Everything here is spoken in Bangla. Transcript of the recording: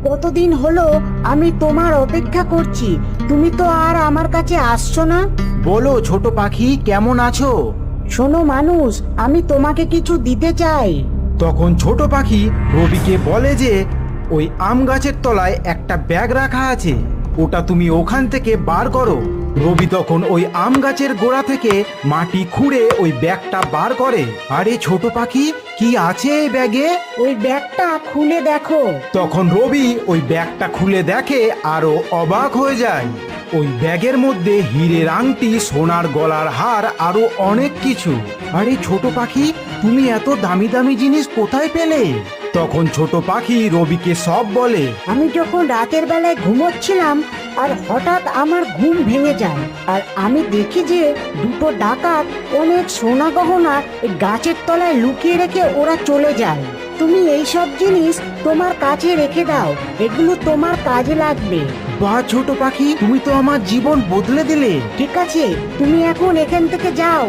কতদিন হলো আমি তোমার অপেক্ষা করছি, তুমি তো আর আমার কাছে আসছো না। বলো ছোট পাখি, কেমন আছো? শোনো মানুষ, আমি তোমাকে কিছু দিতে চাই। তখন ছোট পাখি রবিকে বলে যে ওই আম গাছের তলায় একটা ব্যাগ রাখা আছে, ওটা তুমি ওখান থেকে বার করো। রবি তখন ওই আম গাছের গোড়া থেকে মাটি খুঁড়ে ওই ব্যাগটা বার করে। আরে ছোট পাখি, কি আছে এই ব্যাগে? ওই ব্যাগটা খুলে দেখো। তখন রবি ওই ব্যাগটা খুলে দেখে আরো অবাক হয়ে যায়। ওই ব্যাগের মধ্যে হীরের আংটি, সোনার গলার হার, আরো অনেক কিছু। আরে ছোট পাখি, তুমি এত দামি দামি জিনিস কোথায় পেলে? তখন ছোট পাখি রবিকে সব বলে। আমি যখন রাতের বেলায় ঘুমোচ্ছিলাম আর হঠাৎ আমার ঘুম ভেঙে যায়, আর আমি দেখি যে দুটো ডাকাত অনেক সোনা গহনা এই গাছের তলায় লুকিয়ে রেখে ওরা চলে যায়। তুমি এই সব জিনিস তোমার কাছে রেখে দাও, এগুলো তোমার কাজে লাগবে। বাহ ছোট পাখি, তুমি তো আমার জীবন বদলে দিলে। ঠিক আছে, তুমি এখন এখান থেকে যাও।